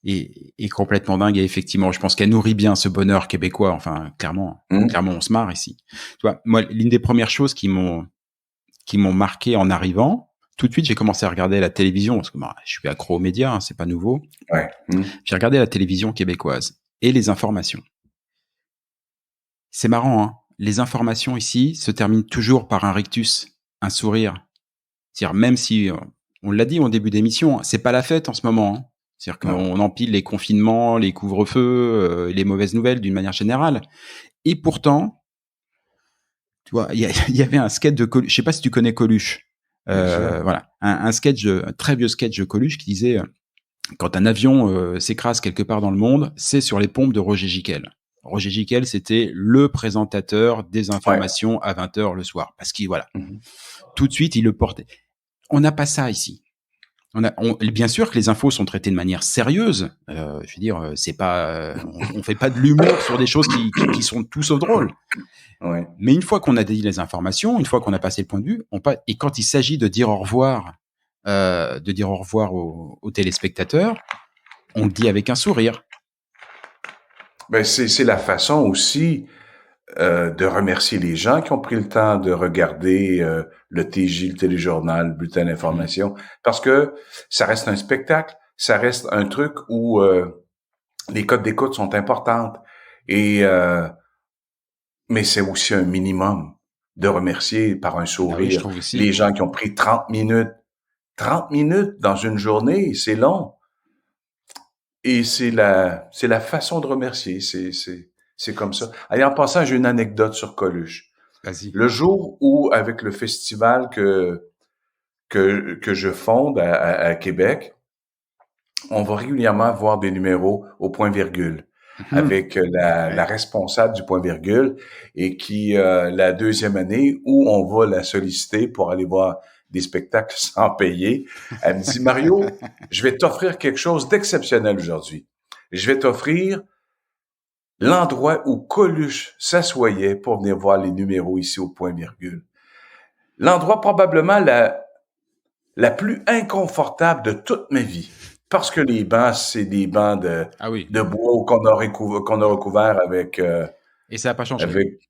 est complètement dingue et effectivement, je pense qu'elle nourrit bien ce bonheur québécois. Enfin, Hum. clairement, on se marre ici. Tu vois, moi, l'une des premières choses qui m'ont marqué en arrivant, tout de suite, j'ai commencé à regarder la télévision parce que bah, je suis accro aux médias, hein, c'est pas nouveau. Ouais. Hum. J'ai regardé la télévision québécoise et les informations. C'est marrant, hein. Les informations ici se terminent toujours par un rictus, un sourire. C'est-à-dire même si on l'a dit au début d'émission, hein, c'est pas la fête en ce moment, hein. C'est-à-dire Non. qu'on empile les confinements, les couvre-feux, les mauvaises nouvelles d'une manière générale. Et pourtant, tu vois, il y avait un sketch de Coluche. Je sais pas si tu connais Coluche. Bien sûr. Voilà, un sketch, un très vieux sketch de Coluche qui disait quand un avion s'écrase quelque part dans le monde, c'est sur les pompes de Roger Giquel. Roger Giquel, c'était le présentateur des Ouais. informations à 20h le soir. Parce qu'il, voilà, Mhm. tout de suite, il le portait. On n'a pas ça ici. Bien sûr que les infos sont traitées de manière sérieuse. Je veux dire, c'est pas, on fait pas de l'humour sur des choses qui sont tout sauf drôles. Ouais. Mais une fois qu'on a dit les informations, une fois qu'on a passé le point de vue, et quand il s'agit de dire au revoir aux téléspectateurs, on le dit avec un sourire. Ben, c'est la façon aussi de remercier les gens qui ont pris le temps de regarder le TJ, le téléjournal, le bulletin Mmh. d'information, parce que ça reste un spectacle, ça reste un truc où les codes d'écoute sont importantes. Et mais c'est aussi un minimum de remercier par un Bah oui, je sourire trouve aussi. les gens qui ont pris 30 minutes. 30 minutes dans une journée, c'est long. Et c'est la façon de remercier. C'est comme ça. Allez, en passant, j'ai une anecdote sur Coluche. Vas-y. Le jour où, avec le festival que je fonde à Québec, on va régulièrement voir des numéros au point-virgule Mmh. avec la Ouais. responsable du point-virgule et qui, la deuxième année où on va la solliciter pour aller voir des spectacles sans payer, elle me dit, Mario, je vais t'offrir quelque chose d'exceptionnel aujourd'hui. Je vais t'offrir l'endroit où Coluche s'assoyait pour venir voir les numéros ici au point-virgule. L'endroit probablement la plus inconfortable de toute ma vie. Parce que les bancs, c'est des bancs Ah oui. de bois qu'on a recouvert avec, Et ça a pas changé? avec,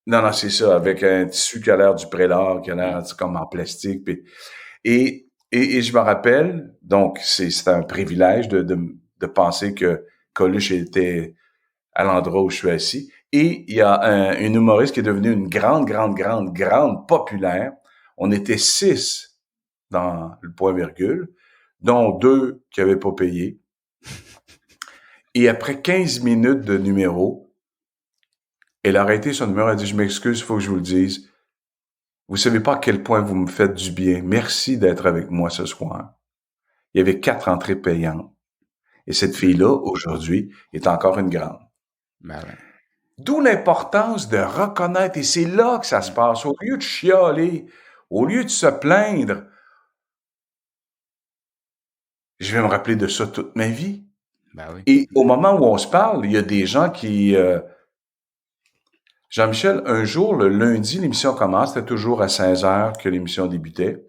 non, non, c'est ça, avec un tissu qui a l'air du prélat, qui a l'air comme en plastique. Et je me rappelle, donc, c'est un privilège de penser que Coluche était à l'endroit où je suis assis. Et il y a une humoriste qui est devenue une grande, grande, grande, grande populaire. On était 6 dans le point-virgule, dont 2 qui avaient pas payé. Et après 15 minutes de numéro, Elle a arrêté son numéro, elle a dit, je m'excuse, il faut que je vous le dise. Vous savez pas à quel point vous me faites du bien. Merci d'être avec moi ce soir. Il y avait 4 entrées payantes. Et cette fille-là, aujourd'hui, est encore une grande. Bah ouais. D'où l'importance de reconnaître, et c'est là que ça se passe. Au lieu de chialer, au lieu de se plaindre, je vais me rappeler de ça toute ma vie. Bah oui. Et au moment où on se parle, il y a des gens qui... Jean-Michel, un jour, le lundi, l'émission commence, c'était toujours à 16 heures que l'émission débutait.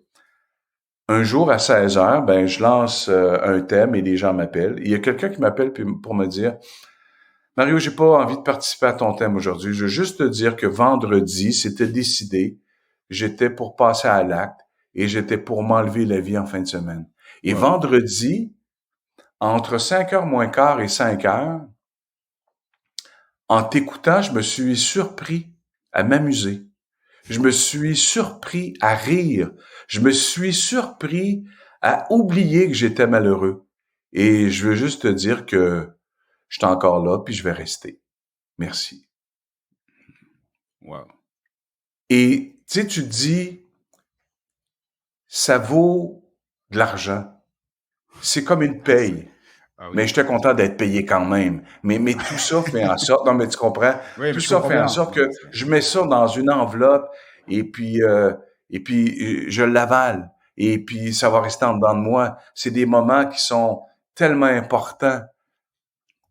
Un jour, à 16 heures, ben, je lance un thème et les gens m'appellent. Il y a quelqu'un qui m'appelle pour me dire, Mario, j'ai pas envie de participer à ton thème aujourd'hui. Je veux juste te dire que vendredi, c'était décidé. J'étais pour passer à l'acte et j'étais pour m'enlever la vie en fin de semaine. Et Wow. vendredi, entre 5 heures moins quart et 5 heures, en t'écoutant, je me suis surpris à m'amuser. Je me suis surpris à rire. Je me suis surpris à oublier que j'étais malheureux. Et je veux juste te dire que je suis encore là, puis je vais rester. Merci. Wow. Et tu sais, tu te dis, ça vaut de l'argent. C'est comme une paye. Ah Mais oui. j'étais content d'être payé quand même. Mais tout ça fait en sorte, non mais tu comprends, Oui, mais tout je ça comprends fait en bien. sorte que je mets ça dans une enveloppe et puis je l'avale. Et puis ça va rester en dedans de moi. C'est des moments qui sont tellement importants,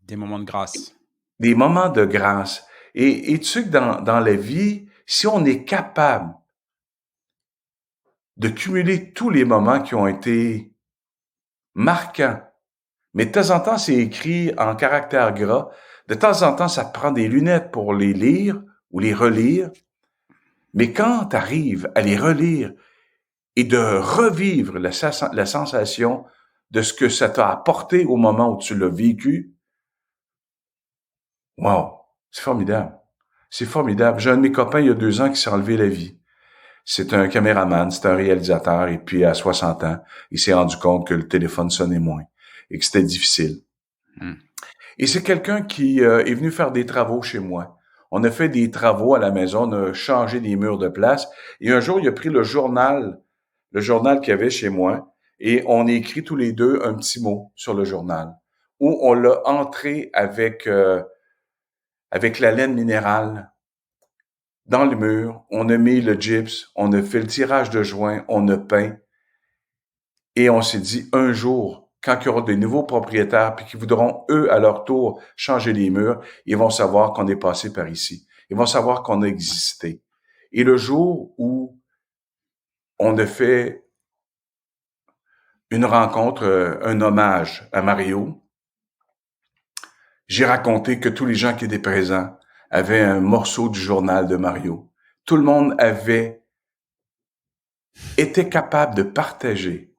Des moments de grâce. des moments de grâce. Et tu sais que dans la vie, si on est capable de cumuler tous les moments qui ont été marquants, mais de temps en temps, c'est écrit en caractère gras. De temps en temps, ça te prend des lunettes pour les lire ou les relire. Mais quand tu arrives à les relire et de revivre la sensation de ce que ça t'a apporté au moment où tu l'as vécu, wow, c'est formidable. C'est formidable. J'ai un de mes copains, il y a 2 ans, qui s'est enlevé la vie. C'est un caméraman, c'est un réalisateur, et puis à 60 ans, il s'est rendu compte que le téléphone sonnait moins et que c'était difficile. Hmm. Et c'est quelqu'un qui est venu faire des travaux chez moi. On a fait des travaux à la maison, on a changé des murs de place. Et un jour, il a pris le journal qu'il y avait chez moi, et on a écrit tous les deux un petit mot sur le journal, où on l'a entré avec la laine minérale dans le mur. On a mis le gyps, on a fait le tirage de joint, on a peint. Et on s'est dit, un jour, quand il y aura de nouveaux propriétaires puis qui voudront, eux, à leur tour, changer les murs, ils vont savoir qu'on est passé par ici. Ils vont savoir qu'on a existé. Et le jour où on a fait une rencontre, un hommage à Mario, j'ai raconté que tous les gens qui étaient présents avaient un morceau du journal de Mario. Tout le monde avait été capable de partager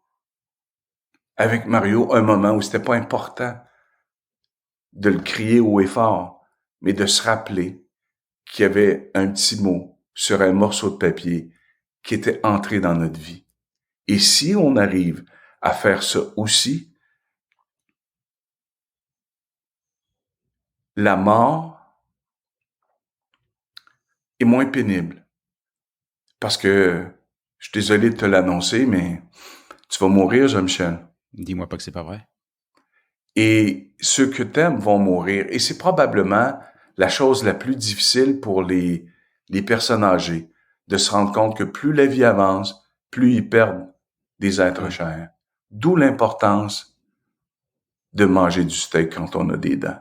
avec Mario un moment où c'était pas important de le crier haut et fort, mais de se rappeler qu'il y avait un petit mot sur un morceau de papier qui était entré dans notre vie. Et si on arrive à faire ça aussi, la mort est moins pénible. Parce que, je suis désolé de te l'annoncer, mais tu vas mourir, Jean-Michel. Dis-moi pas que c'est pas vrai. Et ceux que t'aimes vont mourir. Et c'est probablement la chose la plus difficile pour les personnes âgées, de se rendre compte que plus la vie avance, plus ils perdent des êtres chers. D'où l'importance de manger du steak quand on a des dents.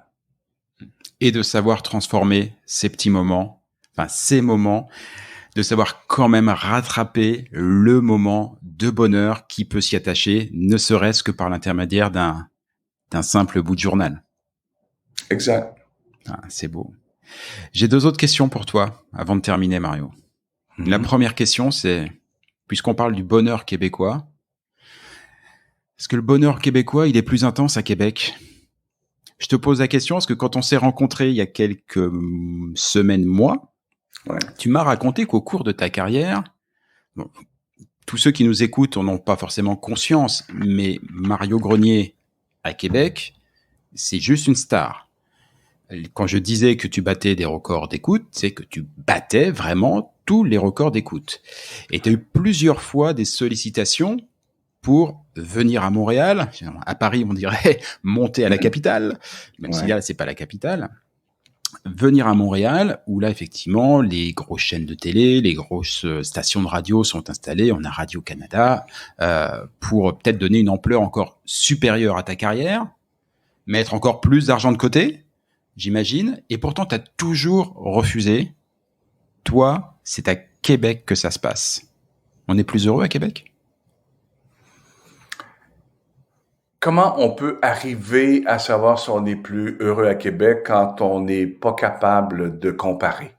Et de savoir transformer ces petits moments, enfin ces moments, de savoir quand même rattraper le moment de bonheur qui peut s'y attacher, ne serait-ce que par l'intermédiaire d'un simple bout de journal. Exact. Ah, c'est beau. J'ai 2 autres questions pour toi avant de terminer, Mario. La première question, c'est, puisqu'on parle du bonheur québécois, est-ce que le bonheur québécois, il est plus intense à Québec? Je te pose la question parce que quand on s'est rencontrés il y a quelques semaines, mois, Ouais. tu m'as raconté qu'au cours de ta carrière, bon, tous ceux qui nous écoutent n'en ont pas forcément conscience, mais Mario Grenier à Québec, c'est juste une star. Quand je disais que tu battais des records d'écoute, c'est que tu battais vraiment tous les records d'écoute. Et tu as eu plusieurs fois des sollicitations pour venir à Montréal. À Paris, on dirait monter à la capitale, même si Ouais. là, c'est pas la capitale. Venir à Montréal, où là, effectivement, les grosses chaînes de télé, les grosses stations de radio sont installées. On a Radio-Canada, pour peut-être donner une ampleur encore supérieure à ta carrière, mettre encore plus d'argent de côté, j'imagine. Et pourtant, tu as toujours refusé. Toi, c'est à Québec que ça se passe. On est plus heureux à Québec? Comment on peut arriver à savoir si on est plus heureux à Québec quand on n'est pas capable de comparer?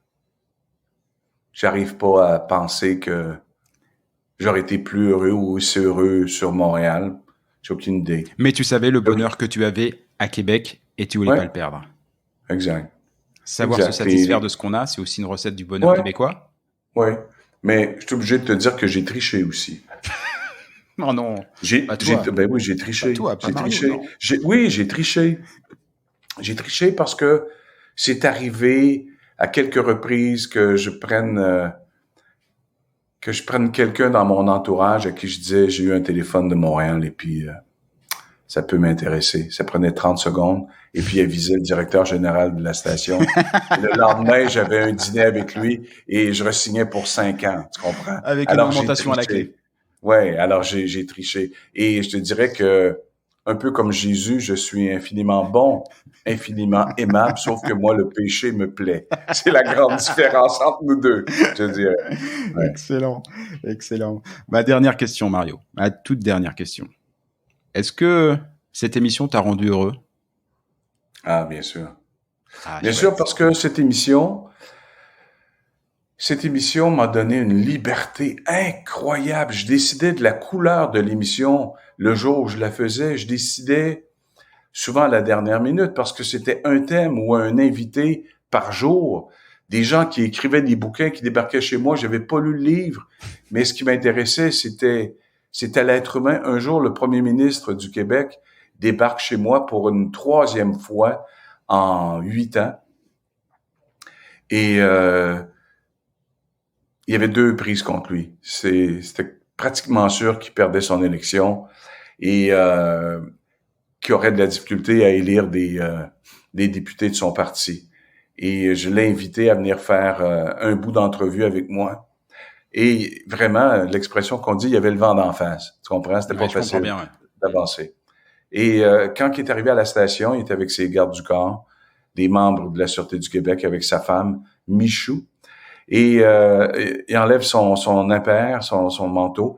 J'arrive pas à penser que j'aurais été plus heureux ou aussi heureux sur Montréal. J'ai aucune idée. Mais tu savais le bonheur que tu avais à Québec et tu voulais pas Ouais, le perdre. exact. Savoir se Exact. satisfaire de ce qu'on a, c'est aussi une recette du bonheur Ouais, québécois. ouais. Mais je suis obligé de te dire que j'ai triché aussi. Non, non, pas toi. Ben oui, j'ai Pas triché. toi, pas J'ai Mario, triché. non. Oui, j'ai triché. J'ai triché parce que c'est arrivé à quelques reprises que je prenne quelqu'un dans mon entourage à qui je disais j'ai eu un téléphone de Montréal et puis ça peut m'intéresser. Ça prenait 30 secondes et puis il avisait le directeur général de la station. Et le lendemain, j'avais un dîner avec lui et je re-signais pour 5 ans, tu comprends? Avec une Alors j'ai augmentation à la triché. clé. Ouais, alors j'ai triché. Et je te dirais que, un peu comme Jésus, je suis infiniment bon, infiniment aimable, sauf que moi, le péché me plaît. C'est la grande différence entre nous deux, je dirais. Ouais. Excellent, excellent. Ma dernière question, Mario. Ma toute dernière question. Est-ce que cette émission t'a rendu heureux? Ah, bien sûr. Ah, Bien sûr, chouette. parce que cette émission m'a donné une liberté incroyable. Je décidais de la couleur de l'émission le jour où je la faisais. Je décidais souvent à la dernière minute parce que c'était un thème ou un invité par jour. Des gens qui écrivaient des bouquins qui débarquaient chez moi. J'avais pas lu le livre, mais ce qui m'intéressait, c'était l'être humain. Un jour, le premier ministre du Québec débarque chez moi pour une 3e fois en 8 ans. Et il y avait 2 prises contre lui. C'était pratiquement sûr qu'il perdait son élection et qu'il aurait de la difficulté à élire des députés de son parti. Et je l'ai invité à venir faire un bout d'entrevue avec moi. Et vraiment, l'expression qu'on dit, il y avait le vent d'en face. Tu comprends? C'était pas Ouais, je comprends facile bien, ouais. d'avancer. Et quand il est arrivé à la station, il était avec ses gardes du corps, des membres de la Sûreté du Québec, avec sa femme, Michou. Et il enlève son impair, son manteau.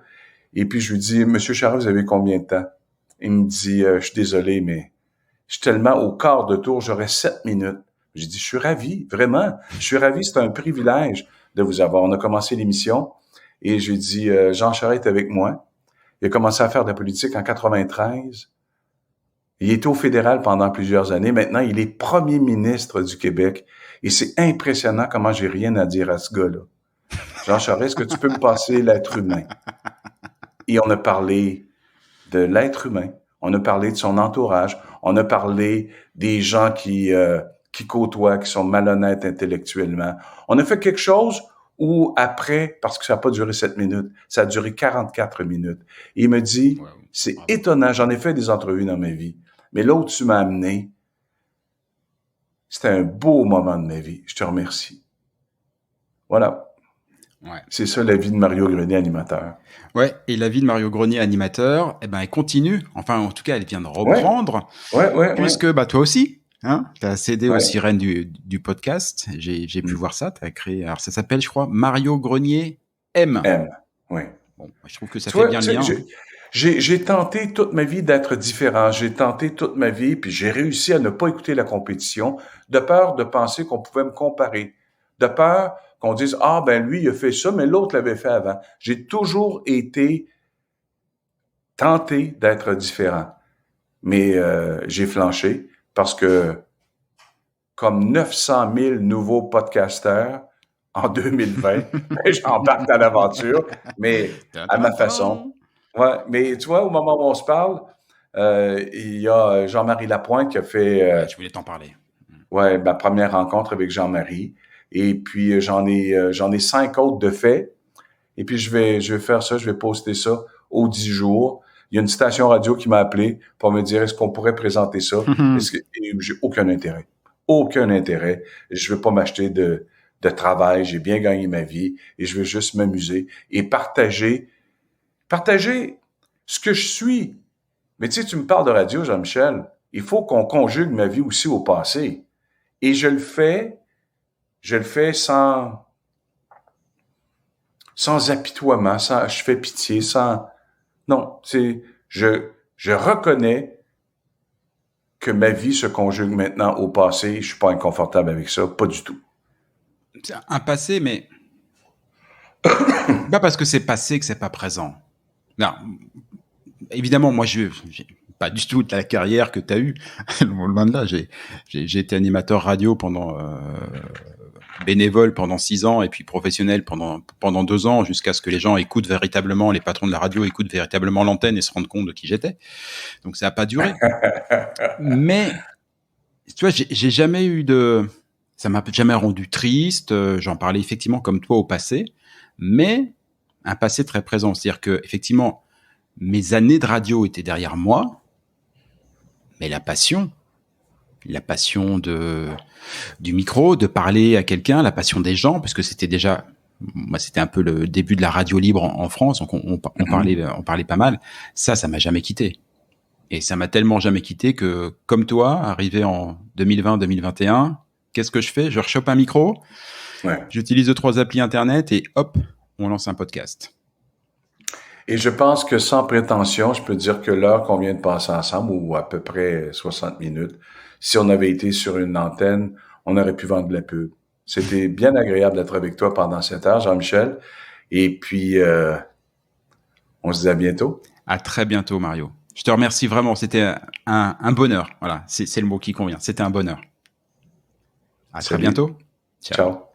Et puis je lui dis, Monsieur Charest, vous avez combien de temps? Il me dit, je suis désolé, mais je suis tellement au quart de tour, j'aurais 7 minutes. J'ai dit, je suis ravi, vraiment. Je suis ravi, c'est un privilège de vous avoir. On a commencé l'émission et j'ai dit, Jean Charest est avec moi. Il a commencé à faire de la politique en 93. Il était au fédéral pendant plusieurs années. Maintenant, il est premier ministre du Québec. Et c'est impressionnant comment j'ai rien à dire à ce gars-là. Jean Charest, est-ce que tu peux me passer l'être humain? Et on a parlé de l'être humain. On a parlé de son entourage. On a parlé des gens qui côtoient, qui sont malhonnêtes intellectuellement. On a fait quelque chose où après, parce que ça n'a pas duré 7 minutes, ça a duré 44 minutes. Et il me dit, Ouais, c'est bravo. étonnant, j'en ai fait des entrevues dans ma vie, mais là où tu m'as amené, c'était un beau moment de ma vie. Je te remercie. Voilà. Ouais. C'est ça la vie de Mario Grenier, animateur. Ouais, et la vie de Mario Grenier, animateur, eh ben, elle continue. Enfin, en tout cas, elle vient de Ouais, reprendre, ouais. puisque bah, toi aussi, hein, tu as cédé aux Ouais. sirènes du podcast. J'ai pu Mm. voir ça. Tu as créé, alors ça s'appelle, je crois, Mario Grenier M. M. Oui. Bon, je trouve que ça Tu fait vois, bien le lien. Hein. j'ai tenté toute ma vie d'être différent. J'ai tenté toute ma vie, puis j'ai réussi à ne pas écouter la compétition, de peur de penser qu'on pouvait me comparer, de peur qu'on dise « Ah, ben lui, il a fait ça, mais l'autre l'avait fait avant. » J'ai toujours été tenté d'être différent. Mais j'ai flanché parce que, comme 900 000 nouveaux podcasteurs en 2020, ben, j'embarque dans l'aventure, mais à ma façon. Ouais, mais tu vois, au moment où on se parle, il y a Jean-Marie Lapointe qui a fait Ouais, je voulais t'en parler. Ouais, ma première rencontre avec Jean-Marie. Et puis, j'en ai 5 autres de fait. Et puis, je vais faire ça, je vais poster ça aux 10 jours. Il y a une station radio qui m'a appelé pour me dire, est-ce qu'on pourrait présenter ça? Et j'ai aucun intérêt. Aucun intérêt. Je veux pas m'acheter de travail. J'ai bien gagné ma vie et je veux juste m'amuser et partager ce que je suis. Mais tu sais, tu me parles de radio, Jean-Michel. Il faut qu'on conjugue ma vie aussi au passé. Et je le fais sans apitoiement, je fais pitié, non, je reconnais que ma vie se conjugue maintenant au passé. Je suis pas inconfortable avec ça, pas du tout. C'est un passé, mais pas parce que c'est passé que c'est pas présent. Non, évidemment, moi, j'ai pas du tout la carrière que tu as eue. Loin de là, j'ai été animateur radio pendant bénévole pendant 6 ans et puis professionnel pendant 2 ans jusqu'à ce que les gens écoutent véritablement, les patrons de la radio écoutent véritablement l'antenne et se rendent compte de qui j'étais. Donc ça a pas duré. Mais tu vois, j'ai jamais eu ça m'a jamais rendu triste. J'en parlais effectivement comme toi au passé, mais un passé très présent. C'est-à-dire que effectivement, mes années de radio étaient derrière moi, mais la passion du micro, de parler à quelqu'un, la passion des gens, parce que c'était un peu le début de la radio libre en France, donc on parlait pas mal. Ça m'a jamais quitté. Et ça m'a tellement jamais quitté que, comme toi, arrivé en 2020-2021, qu'est-ce que je fais? Je rechoppe un micro, j'utilise 2-3 applis internet et hop, on lance un podcast. Et je pense que sans prétention, je peux dire que l'heure qu'on vient de passer ensemble, ou à peu près 60 minutes, si on avait été sur une antenne, on aurait pu vendre de la pub. C'était bien agréable d'être avec toi pendant cette heure, Jean-Michel. Et puis, on se dit à bientôt. À très bientôt, Mario. Je te remercie vraiment. C'était un bonheur. Voilà, c'est le mot qui convient. C'était un bonheur. À très bientôt. Ciao.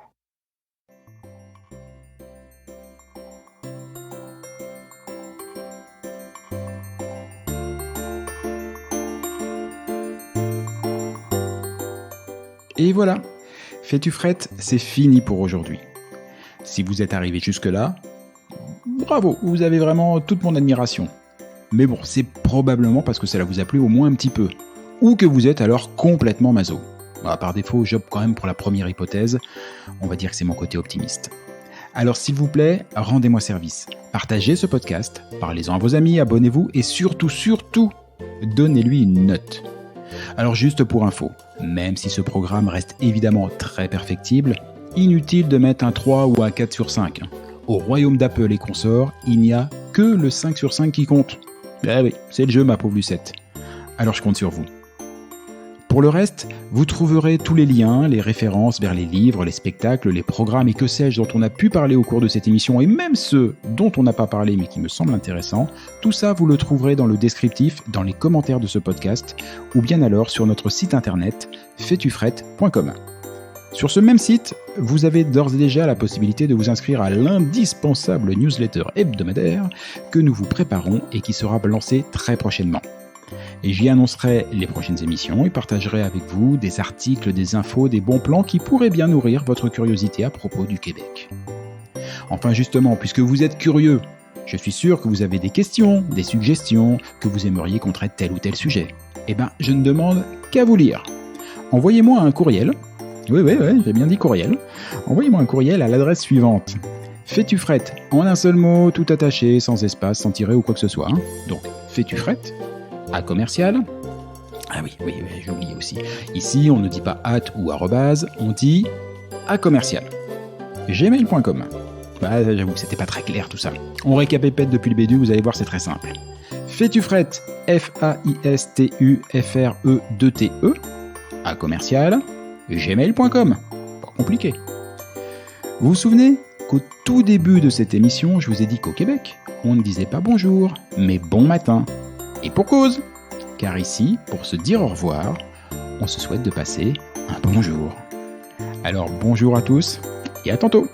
Et voilà, Fais-tu frette, c'est fini pour aujourd'hui. Si vous êtes arrivé jusque-là, bravo, vous avez vraiment toute mon admiration. Mais bon, c'est probablement parce que cela vous a plu au moins un petit peu, ou que vous êtes alors complètement maso. Par défaut, j'opte quand même pour la première hypothèse, on va dire que c'est mon côté optimiste. Alors s'il vous plaît, rendez-moi service. Partagez ce podcast, parlez-en à vos amis, abonnez-vous et surtout, donnez-lui une note. Alors juste pour info, même si ce programme reste évidemment très perfectible, inutile de mettre un 3 ou un 4 sur 5. Au royaume d'Apple et consorts, il n'y a que le 5 sur 5 qui compte. Eh oui, c'est le jeu ma pauvre Lucette. Alors je compte sur vous. Pour le reste, vous trouverez tous les liens, les références vers les livres, les spectacles, les programmes et que sais-je dont on a pu parler au cours de cette émission et même ceux dont on n'a pas parlé mais qui me semblent intéressants. Tout ça, vous le trouverez dans le descriptif, dans les commentaires de ce podcast ou bien alors sur notre site internet faitufrette.com. Sur ce même site, vous avez d'ores et déjà la possibilité de vous inscrire à l'indispensable newsletter hebdomadaire que nous vous préparons et qui sera lancé très prochainement. Et j'y annoncerai les prochaines émissions et partagerai avec vous des articles, des infos, des bons plans qui pourraient bien nourrir votre curiosité à propos du Québec. Enfin justement, puisque vous êtes curieux, je suis sûr que vous avez des questions, des suggestions, que vous aimeriez qu'on traite tel ou tel sujet. Eh ben, je ne demande qu'à vous lire. Envoyez-moi un courriel. Oui, j'ai bien dit courriel. Envoyez-moi un courriel à l'adresse suivante. Faitufrette, en un seul mot, tout attaché, sans espace, sans tiret ou quoi que ce soit. Donc, Faitufrette, à commercial. Ah oui, j'ai oublié aussi. Ici, on ne dit pas at ou arrobase, on dit à commercial. Gmail.com. J'avoue que c'était pas très clair tout ça. On récapépète depuis le début, vous allez voir, c'est très simple. Faitufrette, F-A-I-S-T-U-F-R-E-2-T-E, à commercial, gmail.com. Pas compliqué. Vous vous souvenez qu'au tout début de cette émission, je vous ai dit qu'au Québec, on ne disait pas bonjour, mais bon matin. Et pour cause, car ici, pour se dire au revoir, on se souhaite de passer un bon jour. Alors bonjour à tous et à tantôt.